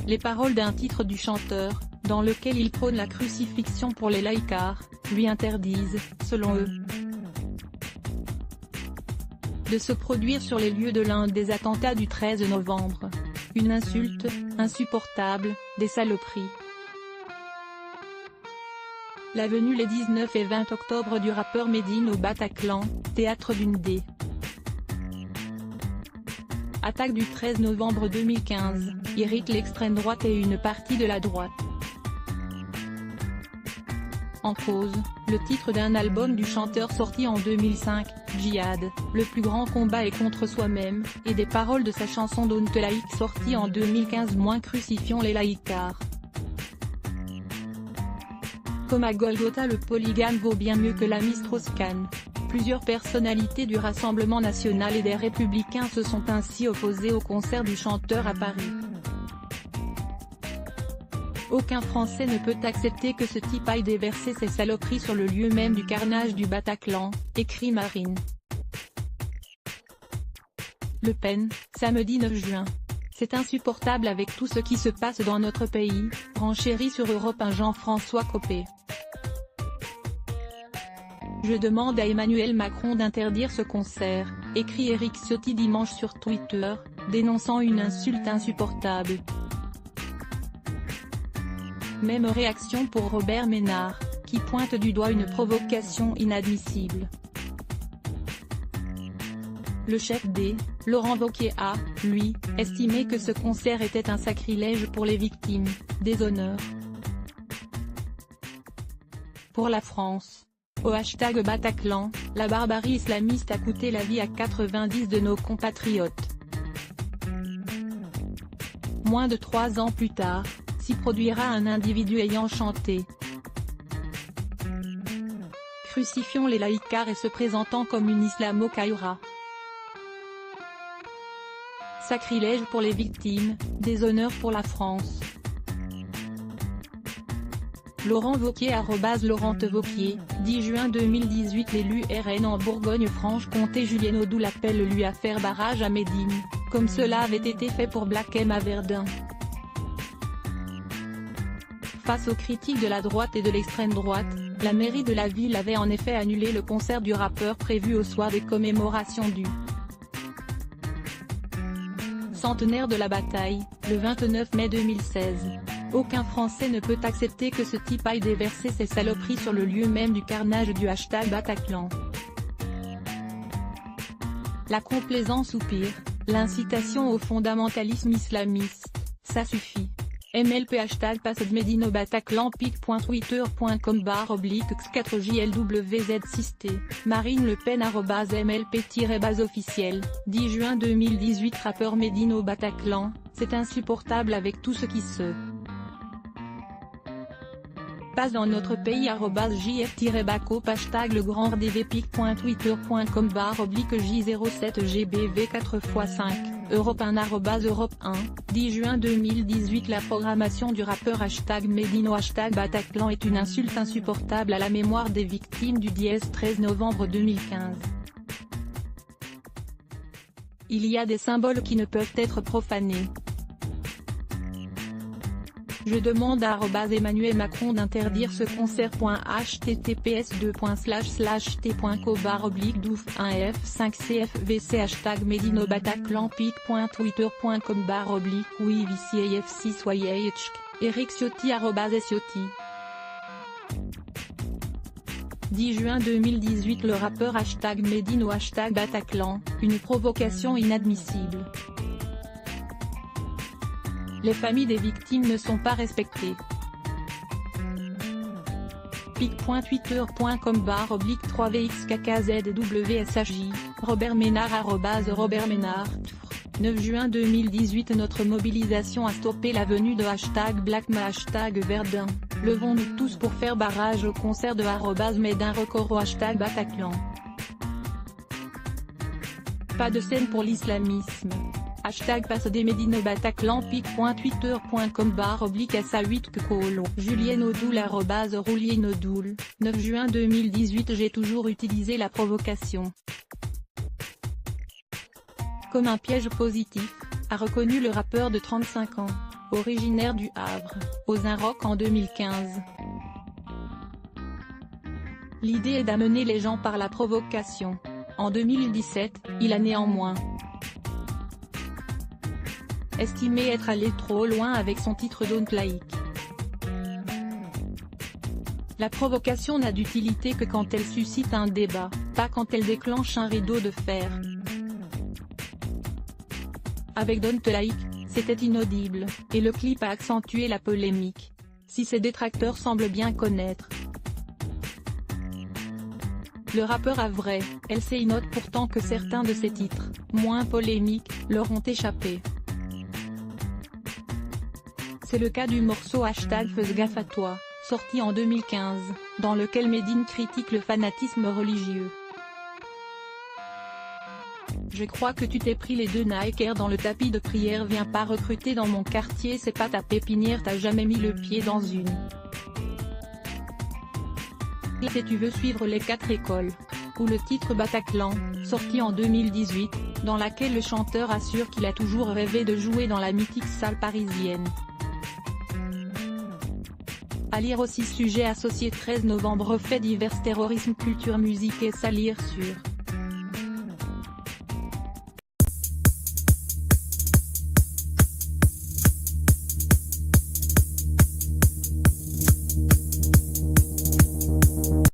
les paroles d'un titre du chanteur, dans lequel il prône la crucifixion pour les laïcards, lui interdisent, selon eux, de se produire sur les lieux de l'un des attentats du 13 novembre. Une insulte, insupportable, des saloperies. La venue les 19 et 20 octobre du rappeur Medine au Bataclan, théâtre d'une d'. Attaque du 13 novembre 2015, irrite l'extrême droite et une partie de la droite. En cause, le titre d'un album du chanteur sorti en 2005, Djihad, le plus grand combat est contre soi-même, et des paroles de sa chanson Don't Laïc sortie en 2015 moins crucifions les laïcards. Comme à Golgotha, le polygame vaut bien mieux que la Miss Strauss-Kahn. Plusieurs personnalités du Rassemblement national et des Républicains se sont ainsi opposées au concert du chanteur à Paris. Aucun Français ne peut accepter que ce type aille déverser ses saloperies sur le lieu même du carnage du Bataclan, écrit Marine Le Pen, samedi 9 juin. C'est insupportable avec tout ce qui se passe dans notre pays, renchérit sur Europe 1 Jean-François Copé. Je demande à Emmanuel Macron d'interdire ce concert, écrit Éric Ciotti dimanche sur Twitter, dénonçant une insulte insupportable. Même réaction pour Robert Ménard, qui pointe du doigt une provocation inadmissible. Le chef d', Laurent Wauquiez a, lui, estimé que ce concert était un sacrilège pour les victimes, déshonneur pour la France. Au hashtag Bataclan, la barbarie islamiste a coûté la vie à 90 de nos compatriotes. Moins de 3 ans plus tard, s'y produira un individu ayant chanté « Crucifions les laïcards » et se présentant comme une islamo-caïra. Sacrilège pour les victimes, déshonneur pour la France. Laurent Wauquiez @Laurent Wauquiez, 10 juin 2018. L'élu RN en Bourgogne-Franche-Comté Julien Audoul appelle lui à faire barrage à Medine, comme cela avait été fait pour Black M à Verdun. Face aux critiques de la droite et de l'extrême droite, la mairie de la ville avait en effet annulé le concert du rappeur prévu au soir des commémorations du centenaire de la bataille, le 29 mai 2016. Aucun Français ne peut accepter que ce type aille déverser ses saloperies sur le lieu même du carnage du hashtag Bataclan. La complaisance ou pire, l'incitation au fondamentalisme islamiste, ça suffit. MLP hashtag Medine au Bataclan pic.twitter.com/x4JLWZ6T, Marine Le Pen @MLP-base officiel, 10 juin 2018. Rappeur Medine au Bataclan, c'est insupportable avec tout ce qui se passe dans notre pays. @JF-Bacop hashtag Le Grand RDV pic.twitter.com/J07GBV 4x5, Europe 1 Europe 1, 10 juin 2018. La programmation du rappeur hashtag Medine au hashtag Bataclan est une insulte insupportable à la mémoire des victimes du 13 novembre 2015. Il y a des symboles qui ne peuvent être profanés. Je demande à Emmanuel Macron d'interdire ce concert. https://t.co/douf1f5cfvc hashtag Medine au Bataclan pic.twitter.com/wiviciafc soyez Éric Ciotti @Ciotti. 10 juin 2018. Le rappeur hashtag Medine au hashtag Bataclan, une provocation inadmissible. Les familles des victimes ne sont pas respectées. pic.twitter.com/3vxkkzwsaj, Robert Ménard @Robert Ménard. 9 juin 2018. Notre mobilisation a stoppé la venue de hashtag #BlackM hashtag Verdun. Levons-nous tous pour faire barrage au concert de @Medin record au hashtag Bataclan. Pas de scène pour l'islamisme. Hashtag passe des Medine au Bataclan pic.twitter.com/SA8kcolo. Julien Audoul @Roulien Audoul, 9 juin 2018. J'ai toujours utilisé la provocation comme un piège positif, a reconnu le rappeur de 35 ans. originaire du Havre, aux Inrocks en 2015. L'idée est d'amener les gens par la provocation. En 2017, il a néanmoins estimé être allé trop loin avec son titre Don't Like. La provocation n'a d'utilité que quand elle suscite un débat, pas quand elle déclenche un rideau de fer. Avec Don't Like, c'était inaudible, et le clip a accentué la polémique. Si ses détracteurs semblent bien connaître le rappeur havrais, LCI note pourtant que certains de ses titres, moins polémiques, leur ont échappé. C'est le cas du morceau #Fais gaffe à toi, sorti en 2015, dans lequel Medine critique le fanatisme religieux. Je crois que tu t'es pris les 2 Nike Air dans le tapis de prière, viens pas recruter dans mon quartier, c'est pas ta pépinière, t'as jamais mis le pied dans une. Et tu veux suivre les 4 écoles. Ou le titre Bataclan, sorti en 2018, dans laquelle le chanteur assure qu'il a toujours rêvé de jouer dans la mythique salle parisienne. À lire aussi sujet associé 13 novembre faits divers terrorisme culture musique et ça lire sur